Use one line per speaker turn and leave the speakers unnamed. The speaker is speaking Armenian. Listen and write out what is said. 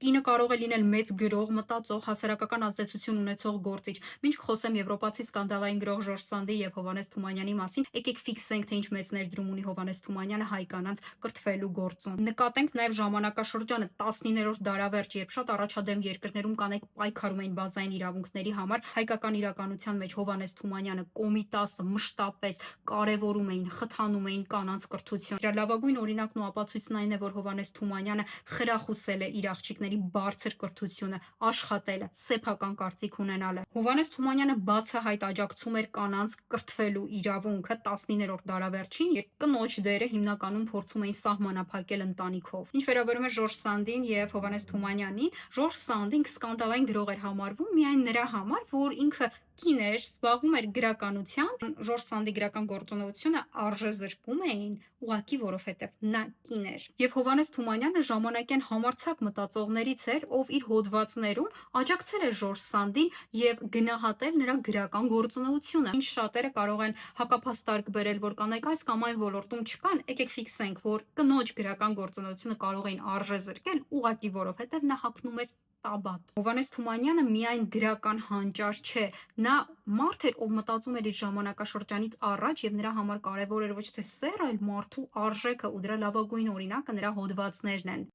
Կինը կարող է լինել մեծ գրող, մտածող, հասարակական ազդեցություն ունեցող գործիչ։ Մինչ խոսեմ եվրոպացի սկանդալային գրող Ժորժ Սանդի եւ Հովհաննես Թումանյանի մասին, եկեք ֆիքսենք, թե ինչ մեծ ներդրում ունի Հովհաննես Թումանյանը հայ կանանց կրթվելու գործում։ Նկատենք նաեւ ժամանակաշրջանը 19-րդ դարավերջ, երբ շատ առաջադեմ երկրներում կանայք պայքարում էին բազային իրավունքների համար, հայկական իրականության մեջ Հովհաննես Թումանյանը Կոմիտասը մշտապես կարևորում էին, խթանում էին կանանց կրթություն։ Դրա լավագույն օրինակն ու ապացույցն այն է, որ Հովհաննես Թումանյանը խրախուսել է իր աղջիկների բարձր կրթությունը, աշխատելը, սեփական կարծիք ունենալը։ Հովհաննես Թումանյանը բացահայտ աջակցում էր կանանց կրթվելու իրավունքը 19-րդ դարավերջին, երբ կնոջ դերը հիմնականում փորձում էին սահմանափակել ընտանիքով։ Ինչ վերաբերում է Ժորժ Սանդին եւ Հովհաննես Թումանյանին, Ժորժ Սանդին սկանդալային գրող էր համարվում միայն նրա համար, որ ինքը կին էր, զբաղվում էր գրականությամբ։ Ժորժ Սանդի գրական գործունեությունը արժեզրկում էին ուղղակի որովհետև նա կին էր։ Եվ Հովհաննես Թումանյանը ժամանակյան համարձակ մտածողներից էր, ով իր հոդվածներում աջակցել էր Ժորժ Սանդին եւ գնահատել նրա գրական գործունեությունը։ Ինչ շատերը կարող են հակափաստարկ բերել, որ կանայք այս կամ այն ոլորտում չկան, եկեք ֆիքսենք, որ կնոջ գրական գործունեությունը կարող էին արժեզրկել ուղղակի որովհետև նա հագնում էր տաբատ։ Հովհաննես Թումանյանը միայն գրական հանճար չէ, նա մարդ էր, ով մտածում էր իր ժամանակաշրջանից առաջ եւ նրա համար կարեւոր էր ոչ թե սեռը, այլ մարդու արժեքը, ու դրա լավագույն օրինակը նրա հոդվածներն են։